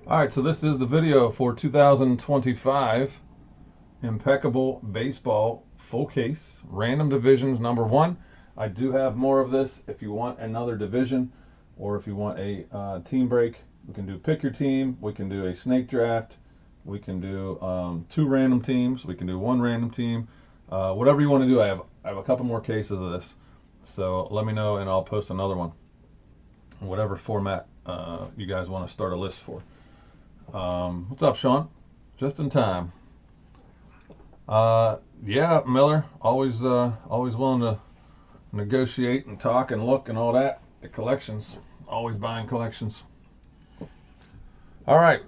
All right, so this is the video for 2025 Impeccable Baseball Full Case, Random Divisions #1. I do have more of this if you want another division or if you want a team break. We can do pick your team, we can do a snake draft, we can do 2 random teams, we can do 1 random team. Whatever you want to do, I have a couple more cases of this. So let me know and I'll post another one. Whatever format you guys want to start a list for. What's up, Sean? Just in time. Yeah, Miller. Always willing to negotiate and talk and look and all that. The collections. Always buying collections. All right.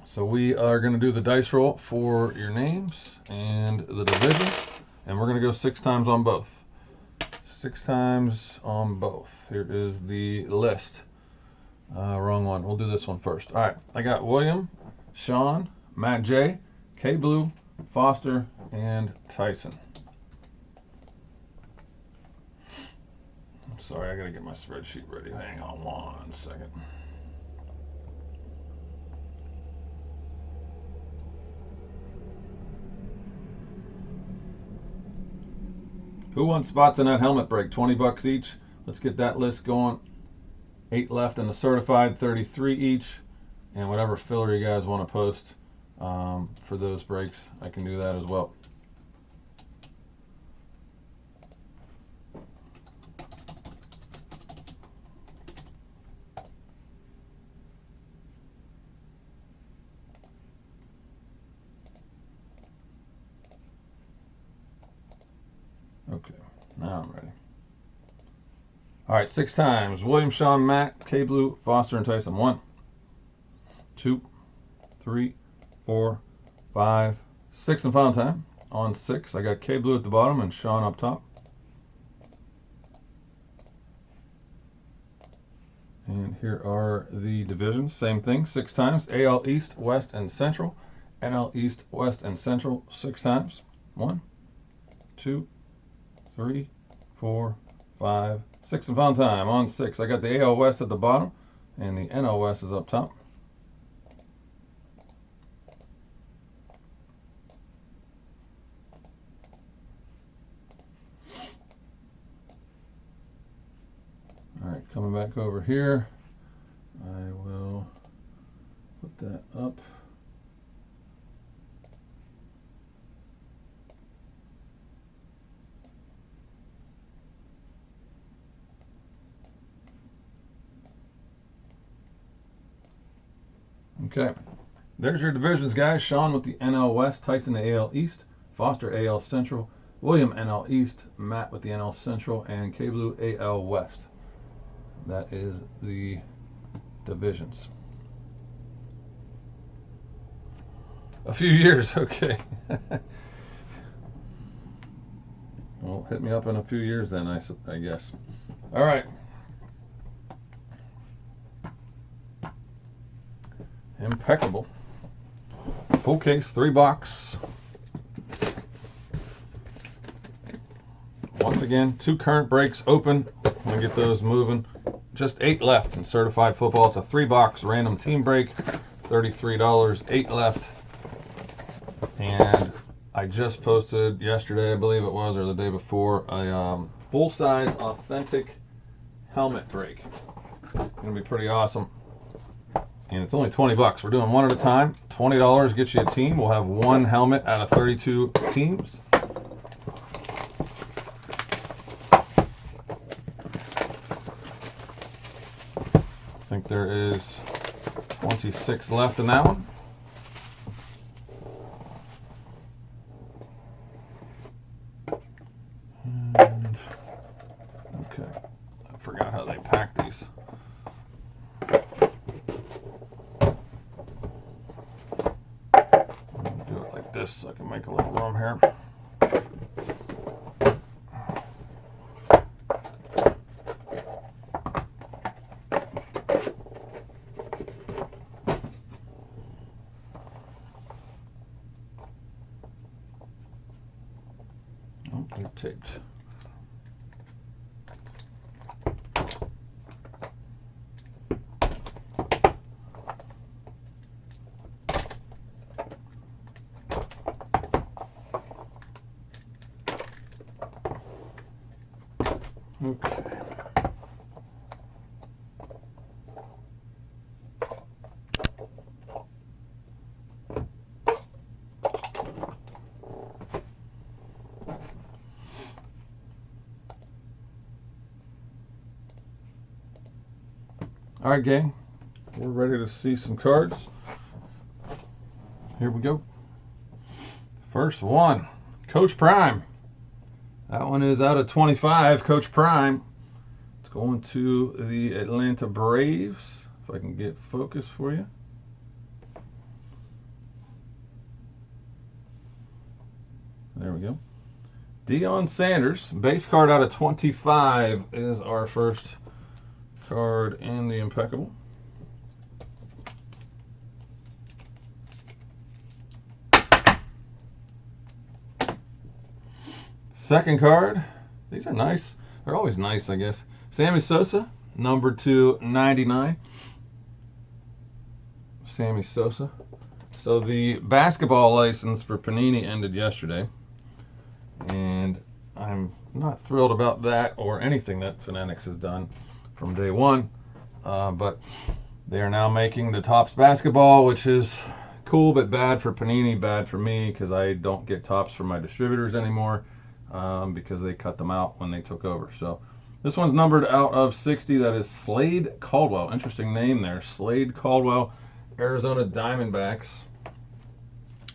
So we are going to do the dice roll for your names and the divisions, and we're going to go 6 times on both. 6 times on both. Here is the list. Wrong one. We'll do this one first. All right. I got William, Sean, Matt J, K Blue, Foster, and Tyson. Sorry, I got to get my spreadsheet ready. Hang on 1 second. Who wants spots in that helmet break? 20 bucks each. Let's get that list going. 8 left in the certified, 33 each, and whatever filler you guys want to post for those breaks, I can do that as well. Okay, now I'm ready. All right, 6 times. William, Sean, Matt, K Blue, Foster, and Tyson. 1, 2, 3, 4, 5, 6, and final time. On 6, I got K Blue at the bottom and Sean up top. And here are the divisions. Same thing, 6 times. AL East, West, and Central. NL East, West, and Central 6 times. 1, 2, 3, 4, 5, 6, and final time. On 6, I got the AL West at the bottom, and the NL West is up top. All right, coming back over here, I will put that up. Okay, there's your divisions, guys. Sean with the NL West, Tyson the AL East, Foster AL Central, William NL East, Matt with the NL Central, and K Blue AL West. That is the divisions. A few years, okay. Well, hit me up in a few years then, I guess. All right. Impeccable. Full case, 3 box. Once again, 2 current breaks open. I'm gonna get those moving. Just 8 left in certified football. It's a 3 box random team break. $33, 8 left. And I just posted yesterday, I believe it was, or the day before, a full-size authentic helmet break. Gonna be pretty awesome. And it's only 20 bucks. We're doing 1 at a time. $20 gets you a team. We'll have 1 helmet out of 32 teams. I think there is 26 left in that one. And, okay, I forgot how they pack these. Do it like this so I can make a little room here. Oh, they're taped. Okay. All right, gang, we're ready to see some cards. Here we go. First one, Coach Prime. That one is out of 25, Coach Prime. It's going to the Atlanta Braves. If I can get focus for you. There we go. Deion Sanders, base card out of 25 is our first card in the Impeccable. Second card. These are nice. They're always nice, I guess. Sammy Sosa, number 299. Sammy Sosa. So the basketball license for Panini ended yesterday, and I'm not thrilled about that or anything that Fanatics has done from day one, but they are now making the Topps basketball, which is cool but bad for Panini, bad for me because I don't get Topps from my distributors anymore because they cut them out when they took over. So this one's numbered out of 60. That is Slade Caldwell. Interesting name there, Slade Caldwell, Arizona Diamondbacks.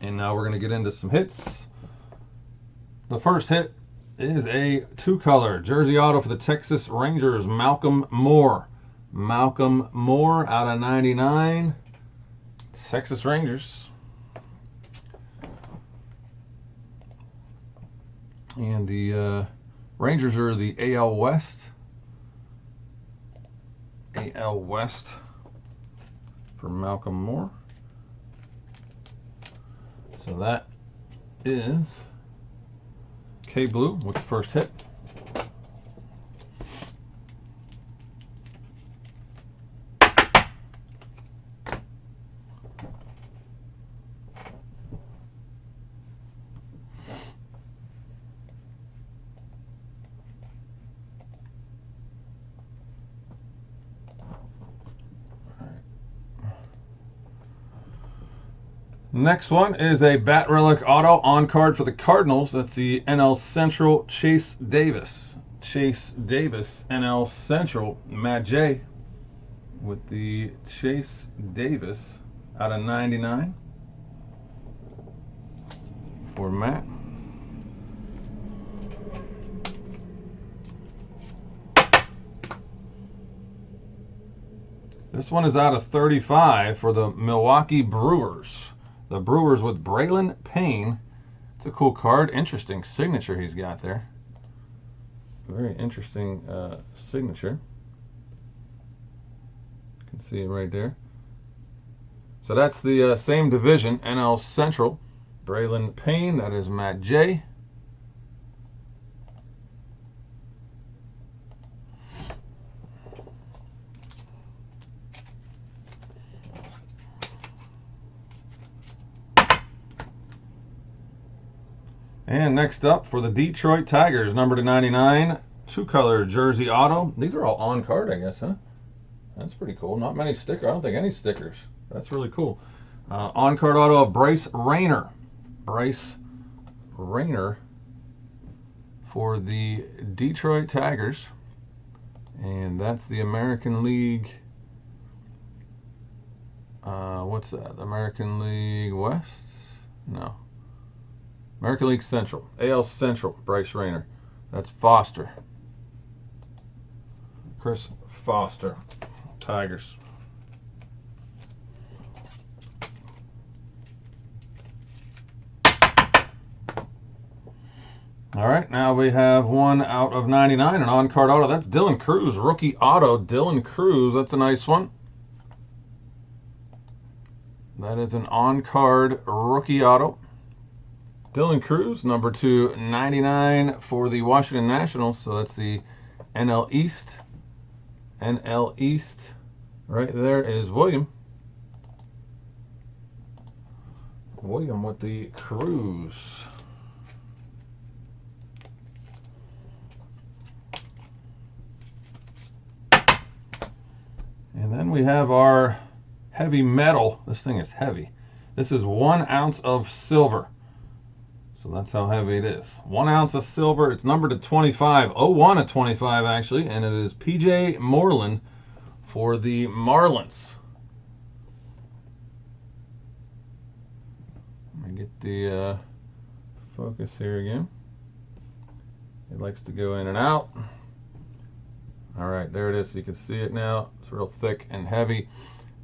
And now we're going to get into some hits. The first hit is a two-color jersey auto for the Texas Rangers, Malcolm Moore. Malcolm Moore out of 99, Texas Rangers. And the Rangers are the AL West. AL West for Malcolm Moore. So that is K Blue with the first hit. Next one is a Bat Relic auto on card for the Cardinals. That's the NL Central Chase Davis. Chase Davis, NL Central, Matt J. with the Chase Davis out of 99 for Matt. This one is out of 35 for the Milwaukee Brewers. The Brewers with Braylon Payne. It's a cool card. Interesting signature he's got there. Very interesting signature. You can see it right there. So that's the same division, NL Central. Braylon Payne, that is Matt J. And next up for the Detroit Tigers, number 99, two-color jersey auto. These are all on card, I guess, huh? That's pretty cool. Not many stickers. I don't think any stickers. That's really cool. On card auto of Bryce Rayner. Bryce Rayner for the Detroit Tigers. And that's the American League. What's that? American League West? No. American League Central, AL Central, Bryce Rayner. That's Foster. Chris Foster, Tigers. All right, now we have one out of 99, an on-card auto. That's Dylan Cruz, rookie auto. Dylan Cruz, that's a nice one. That is an on-card rookie auto. Dylan Cruz, number 299 for the Washington Nationals. So that's the NL East. NL East. Right there is William. William with the Cruz. And then we have our heavy metal. This thing is heavy. This is 1 ounce of silver. So that's how heavy it is. 1 ounce of silver. It's numbered to 25. 01 of 25 actually. And it is PJ Moreland for the Marlins. Let me get the focus here again. It likes to go in and out. All right, there it is. So you can see it now. It's real thick and heavy.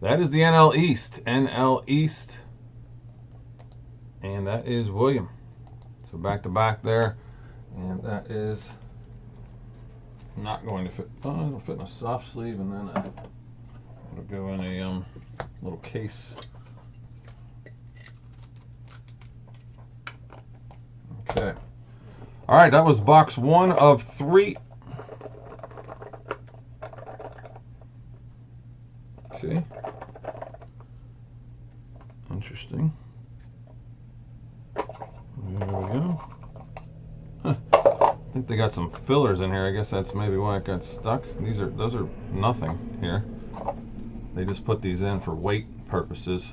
That is the NL East. NL East. And that is William. So back to back there. And that is not going to fit. Oh, it'll fit in a soft sleeve, and then it'll go in a little case. Okay. All right, that was box 1 of 3. Okay. Interesting. There we go. Huh. I think they got some fillers in here. I guess that's maybe why it got stuck. Those are nothing here. They just put these in for weight purposes,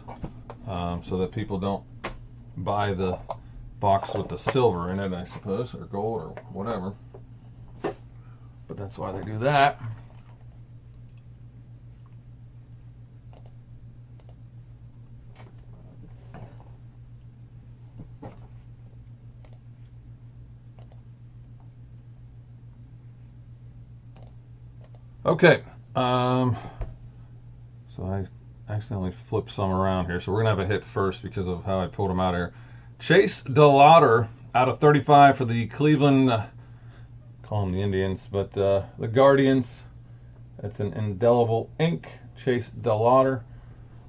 so that people don't buy the box with the silver in it, I suppose, or gold or whatever. But that's why they do that. Okay, so I accidentally flipped some around here, so we're gonna have a hit first because of how I pulled them out here. Chase DeLauder out of 35 for the Cleveland, call them the Indians, but the Guardians. That's an indelible ink, Chase DeLauder,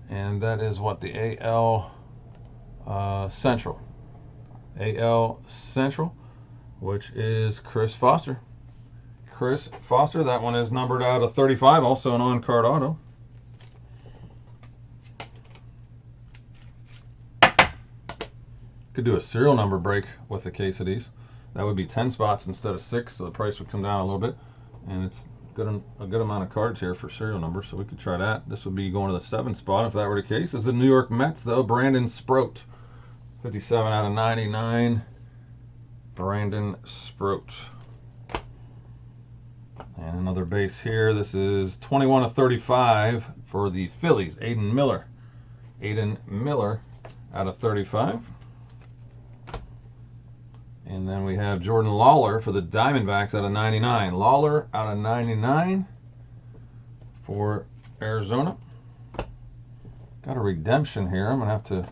and that is what, the AL Central. AL Central, which is Chris Foster. Chris Foster, that one is numbered out of 35, also an on-card auto. Could do a serial number break with a case of these. That would be 10 spots instead of 6, so the price would come down a little bit. And it's a good amount of cards here for serial numbers, so we could try that. This would be going to the 7th spot if that were the case. This is the New York Mets, though. Brandon Sproat, 57 out of 99. Brandon Sproat. And another base here. This is 21 of 35 for the Phillies. Aiden Miller. Aiden Miller out of 35. And then we have Jordan Lawler for the Diamondbacks out of 99. Lawler out of 99 for Arizona. Got a redemption here. I'm going to have to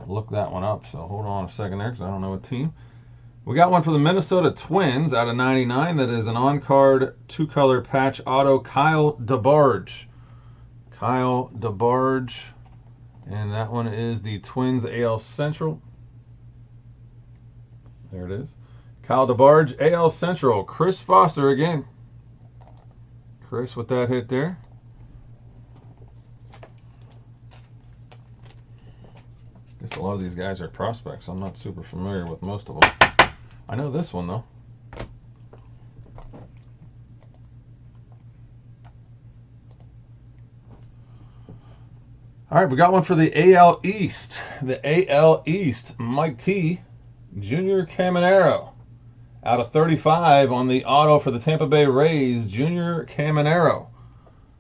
look that one up. So hold on a second there because I don't know what team. We got one for the Minnesota Twins out of 99. That is an on-card 2-color patch auto, Kyle DeBarge. Kyle DeBarge. And that one is the Twins AL Central. There it is. Kyle DeBarge, AL Central. Chris Foster again. Chris with that hit there. I guess a lot of these guys are prospects. I'm not super familiar with most of them. I know this one, though. All right, we got one for the AL East. The AL East, Mike T. Junior Caminero. Out of 35 on the auto for the Tampa Bay Rays, Junior Caminero.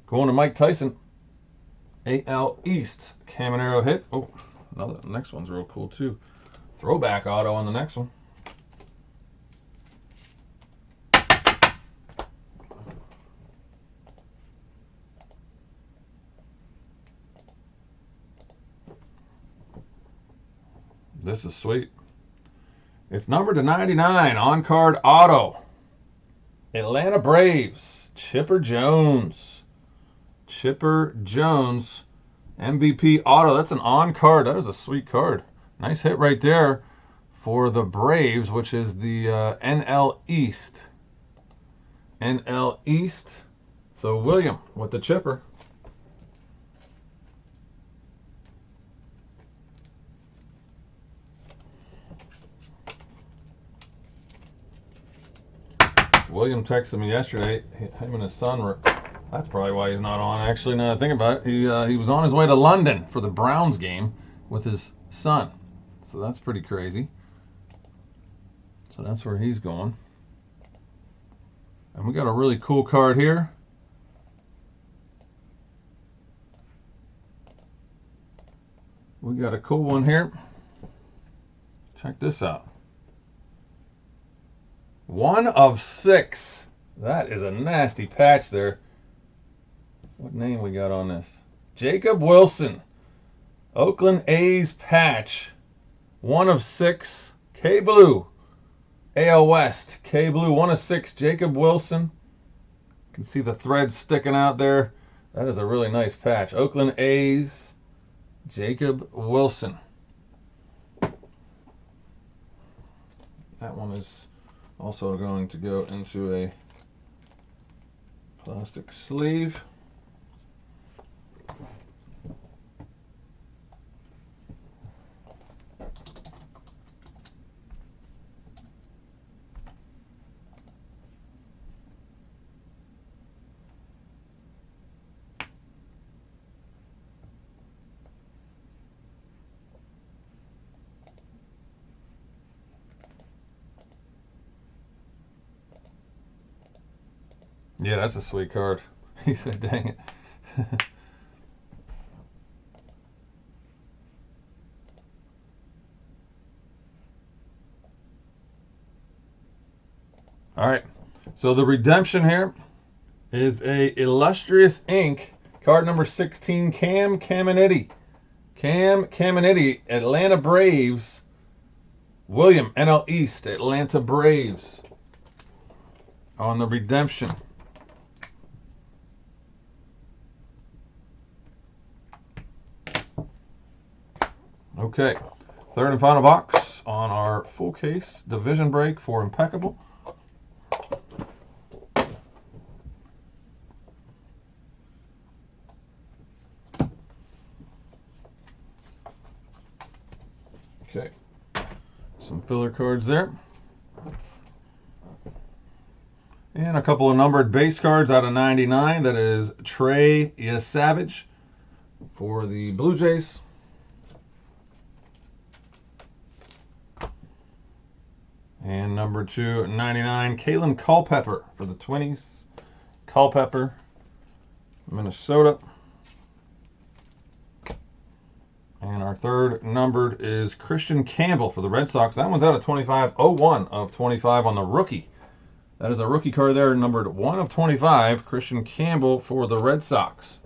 Going to Mike Tyson. AL East, Caminero hit. Oh, the next one's real cool, too. Throwback auto on the next one. This is sweet. It's numbered to 99, on-card auto. Atlanta Braves, Chipper Jones. Chipper Jones, MVP auto. That's an on-card. That is a sweet card. Nice hit right there for the Braves, which is the NL East. NL East. So William with the chipper. William texted me yesterday. Him and his son were That's probably why he's not on. Actually, now that I think about it, he was on his way to London for the Browns game with his son. So that's pretty crazy. So that's where he's going. And we got a really cool card here. We got a cool one here. Check this out. 1 of 6. That is a nasty patch there. What name we got on this? Jacob Wilson. Oakland A's patch. 1 of 6. K-Blue. AL West. K-Blue. 1 of 6. Jacob Wilson. You can see the threads sticking out there. That is a really nice patch. Oakland A's. Jacob Wilson. That one is also going to go into a plastic sleeve. Yeah, that's a sweet card. He said, dang it. All right. So the redemption here is a Illustrious Ink card number 16, Cam Caminiti. Cam Caminiti, Atlanta Braves. William, NL East, Atlanta Braves. On the redemption. Okay, third and final box on our full case division break for Impeccable. Okay, some filler cards there. And a couple of numbered base cards out of 99. That is Trey Savage for the Blue Jays. And number 299, Kalen Culpepper for the Twinnies. Culpepper, Minnesota. And our third numbered is Christian Campbell for the Red Sox. That one's out of 25, 01 of 25 on the rookie. That is a rookie card there, numbered 1 of 25, Christian Campbell for the Red Sox.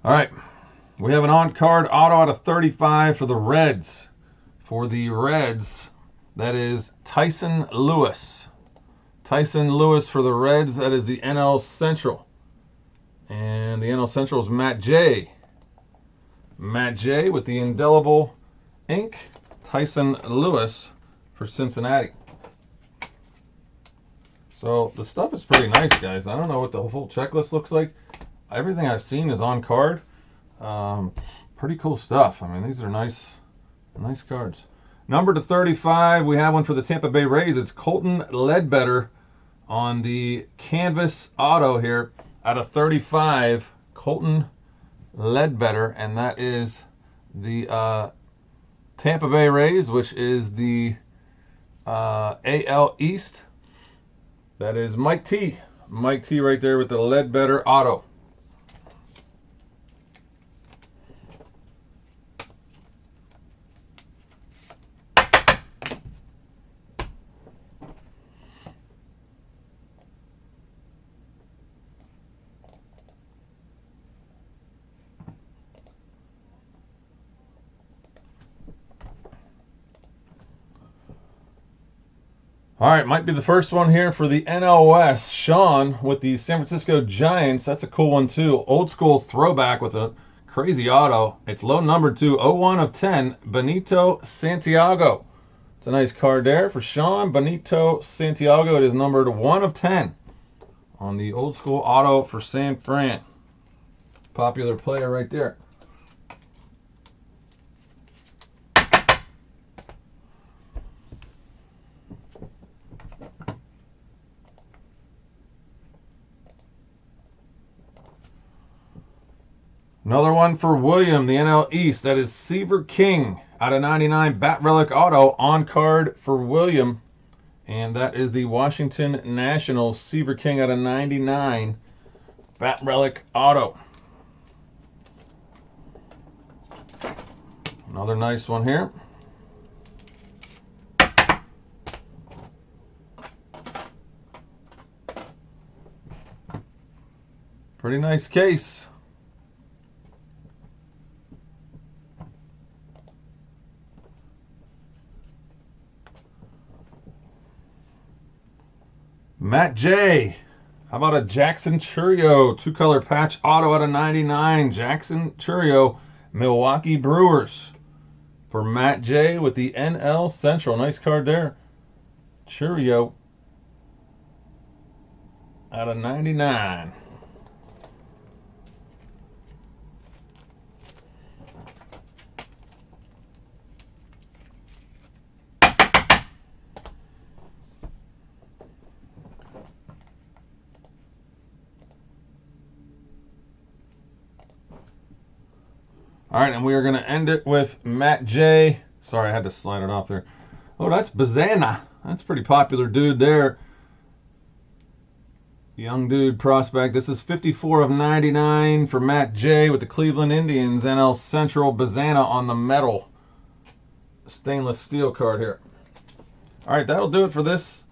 All right, we have an on-card auto out of 35 for the Reds. For the Reds, that is Tyson Lewis. Tyson Lewis for the Reds, that is the NL Central. And the NL Central is Matt J. Matt J with the indelible ink. Tyson Lewis for Cincinnati. So the stuff is pretty nice, guys. I don't know what the whole checklist looks like. Everything I've seen is on card. Pretty cool stuff. I mean, these are nice cards. Number to 35, we have one for the Tampa Bay Rays. It's Colton Ledbetter on the canvas auto here out of 35. Colton Ledbetter, and that is the Tampa Bay Rays, which is the AL East. That is Mike T. Mike T right there with the Ledbetter auto. All right, might be the first one here for the NL West. Sean with the San Francisco Giants. That's a cool one too. Old school throwback with a crazy auto. It's low number 2, 01 of 10, Benito Santiago. It's a nice card there for Sean. Benito Santiago. It is numbered 1 of 10 on the old school auto for San Fran. Popular player right there. Another one for William, the NL East. That is Seaver King out of 99 Bat Relic Auto on card for William. And that is the Washington Nationals Seaver King out of 99 Bat Relic Auto. Another nice one here. Pretty nice case. Matt J. How about a Jackson Chourio 2-color patch auto out of 99? Jackson Chourio, Milwaukee Brewers. For Matt J with the NL Central. Nice card there. Chourio out of 99. All right, and we are going to end it with Matt J. Sorry, I had to slide it off there. Oh, that's Bazana. That's a pretty popular dude there. Young dude prospect. This is 54 of 99 for Matt J with the Cleveland Indians. NL Central Bazana on the metal. Stainless steel card here. All right, that'll do it for this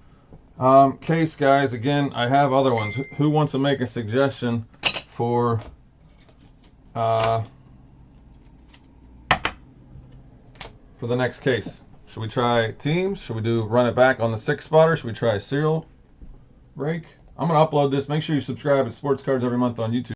case, guys. Again, I have other ones. Who wants to make a suggestion for the next case? Should we try teams? Should we do run it back on the 6-spotter? Should we try a serial break? I'm going to upload this. Make sure you subscribe to Sports Cards Every Month on YouTube.